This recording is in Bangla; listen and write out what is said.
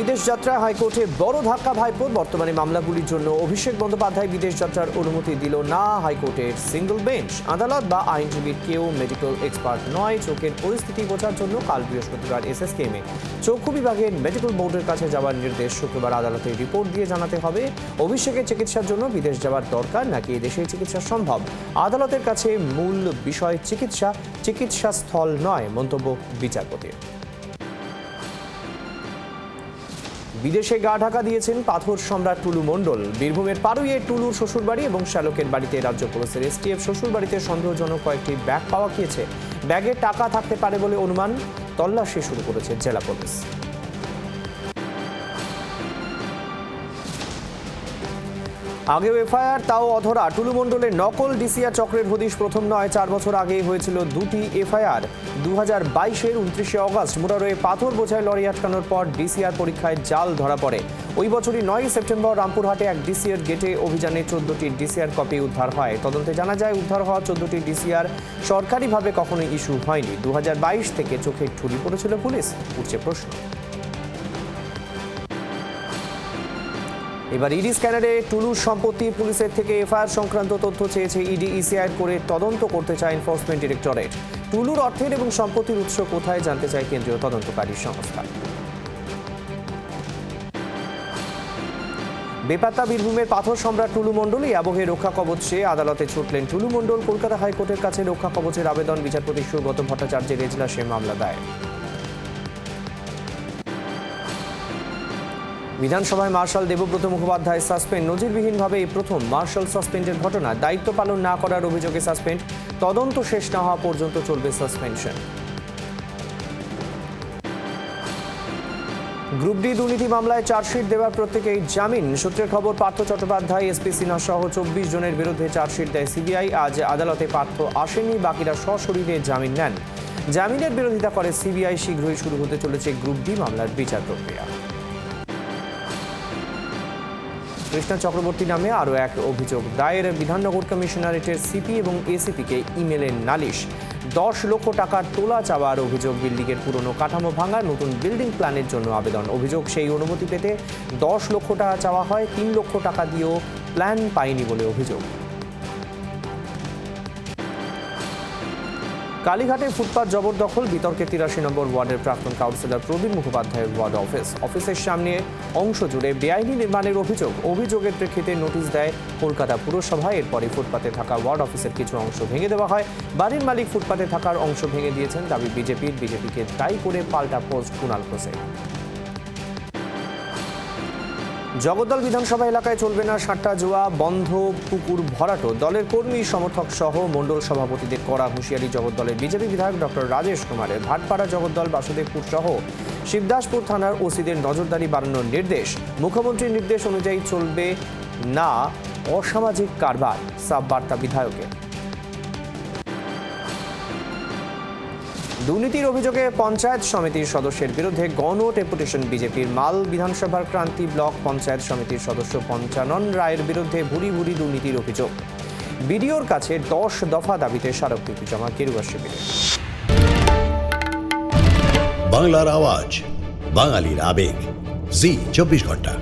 বিদেশ যাত্রা হাইকোর্টে বড় ধাক্কা ভাইপোর। বর্তমানে মামলাগুলির জন্য অভিষেক বন্দ্যোপাধ্যায় বিদেশ যাত্রার অনুমতি দিল না হাইকোর্টের সিঙ্গল বেঞ্চ। আদালত বা আইনজীবীর কেউ মেডিকেল এক্সপার্ট নয়। চোখের পরিস্থিতি বোঝার জন্য কাল বৃহস্পতিবার এসএসকেএমে চক্ষু বিভাগের মেডিকেল বোর্ডের কাছে যাওয়ার নির্দেশ। শুক্রবার আদালতে রিপোর্ট দিয়ে জানাতে হবে অভিষেকের চিকিৎসার জন্য বিদেশ যাওয়ার দরকার নাকি দেশে চিকিৎসা সম্ভব। আদালতের কাছে মূল বিষয় চিকিৎসা স্থল নয়, মন্তব্য বিচারপতির। বিদেশে গা ঢাকা দিয়েছেন পাথর সম্রাট টুলু মণ্ডল। বীরভূমের পারুইয়ে টুলুর শ্বশুরবাড়ি এবং শ্যালকের বাড়িতে রাজ্য পুলিশের এসটিএফ শ্বশুরবাড়িতে সন্দেহজনক কয়েকটি ব্যাগ পাওয়া গিয়েছে। ব্যাগে টাকা থাকতে পারে বলে অনুমান। তল্লাশি শুরু করেছে জেলা পুলিশ। আগেও এফআইআর, তাও অধরা। টুলু মণ্ডলের নকল ডিসিআর চক্রের হদিশ প্রথম নয়। 4 বছর আগেই হয়েছিল দুটি এফআইআর। 2022-এর 29শে অগস্ট মুরারোয়ে পাথর বোঝাই লরি আটকানোর পর ডিসিআর পরীক্ষায় জাল ধরা পড়ে। ওই বছরই 9 সেপ্টেম্বর রামপুরহাটে এক ডিসিআর গেটে অভিযানে 14টি ডিসিআর কপি উদ্ধার হয়। তদন্তে জানা যায় উদ্ধার হওয়া 14টি ডিসিআর সরকারিভাবে কখনোই ইস্যু হয়নি। 2022 থেকে চোখে ঠুলি পড়েছিল পুলিশ। উঠছে প্রশ্ন, এবার ইডি স্ক্যানারে টুলুর সম্পত্তি পুলিশের থেকে এফআইআর সংক্রান্ত তথ্য চেয়েছে ইডি। ইসিআই করে তদন্ত করতে চায় এনফোর্সমেন্ট ডিরেক্টরেট। টুলুর অর্থের এবং সম্পত্তির উৎস কোথায় জানতে চায় কেন্দ্রীয় তদন্তকারী সংস্থা। বেপাত্তা বীরভূমের পাথর সম্রাট টুলু মণ্ডল। এই আবহে রক্ষা কবচ চেয়ে আদালতে ছুটলেন টুলু মণ্ডল। কলকাতা হাইকোর্টের কাছে রক্ষা কবচের আবেদন। বিচারপতি সুব্রত ভট্টাচার্যের এজলাসে মামলা দায়ের। বিধানসভায় মার্শাল দেবব্রত মুখোপাধ্যায় সাসপেন্ড। নজিরবিহীনভাবে এই প্রথম মার্শাল সাসপেন্ডের ঘটনা। দায়িত্ব পালন না করার অভিযোগে সাসপেন্ড। তদন্ত শেষ না হওয়া পর্যন্ত চলবে সাসপেনশন। গ্রুপ ডি দুর্নীতি মামলায় চার্জশিট দেওয়ার প্রত্যেকেই জামিন। সূত্রের খবর, পার্থ চট্টোপাধ্যায়, এসপি সিনহা সহ 24 জনের বিরুদ্ধে চার্জশিট দেয় সিবিআই। আজ আদালতে পার্থ আসেনি, বাকিরা সশরীরে জামিন নেন। জামিনের বিরোধিতা করে সিবিআই। শীঘ্রই শুরু হতে চলেছে গ্রুপ ডি মামলার বিচার প্রক্রিয়া। কৃষ্ণা চক্রবর্তী নামে আরও এক অভিযোগ দায়ের। বিধাননগর কমিশনারেটের সিপি এবং এসিপিকে ইমেলের নালিশ। 10 লক্ষ টাকার তোলা চাওয়ার অভিযোগ। বিল্ডিংয়ের পুরনো কাঠামো ভাঙা, নতুন বিল্ডিং প্ল্যানের জন্য আবেদন। অভিযোগ, সেই অনুমতি পেতে 10 লক্ষ টাকা চাওয়া হয়। 3 লক্ষ টাকা দিয়েও প্ল্যান পায়নি বলে অভিযোগ। কালীঘাটে ফুটপাত জবরদখল। বিতর্কে 83 নম্বর ওয়ার্ডের প্রাক্তন কাউন্সিলর প্রবীণ মুখোপাধ্যায়ের ওয়ার্ড অফিসের সামনে অংশ জুড়ে বেআইনি নির্মাণের অভিযোগ। অভিযোগের প্রেক্ষিতে নোটিশ দেয় কলকাতা পুরসভা। এরপরে ফুটপাতে থাকা ওয়ার্ড অফিসের কিছু অংশ ভেঙে দেওয়া হয়। বাড়ির মালিক ফুটপাতে থাকার অংশ ভেঙে দিয়েছেন দাবি বিজেপিকে দায়ী করে পাল্টা পোস্ট কুণাল ঘোষের। জগদ্দল বিধানসভা এলাকায় চলবে না সাট্টা জুয়া, বন্ধ পুকুর ভরাট। দলের কর্মী সমর্থক সহ মণ্ডল সভাপতিদের কড়া হুঁশিয়ারি জগদ্দলের বিজেপি বিধায়ক ডক্টর রাজেশ কুমারের। ভাটপাড়া, জগদ্দল, বাসুদেবপুর সহ শিবদাসপুর থানার ওসিদের নজরদারি বাড়ানোর নির্দেশ। মুখ্যমন্ত্রীর নির্দেশ অনুযায়ী চলবে না অসামাজিক কারবার, সাব বার্তা বিধায়কের। দুর্নীতির অভিযোগে পঞ্চায়েত সমিতির সদস্যের বিরুদ্ধে গণ ডেপুটেশন বিজেপির। মাল বিধানসভার ক্রান্তি ব্লক পঞ্চায়েত সমিতির সদস্য পঞ্চানন রায়ের বিরুদ্ধে ভুরি ভুরি দুর্নীতির অভিযোগ। বিডিওর কাছে 10 দফা দাবিতে স্মারকলিপি জমা গেরুয়া শিবিরে। বাংলার আওয়াজ, বাঙালির আবেগ, জি 24 ঘন্টা।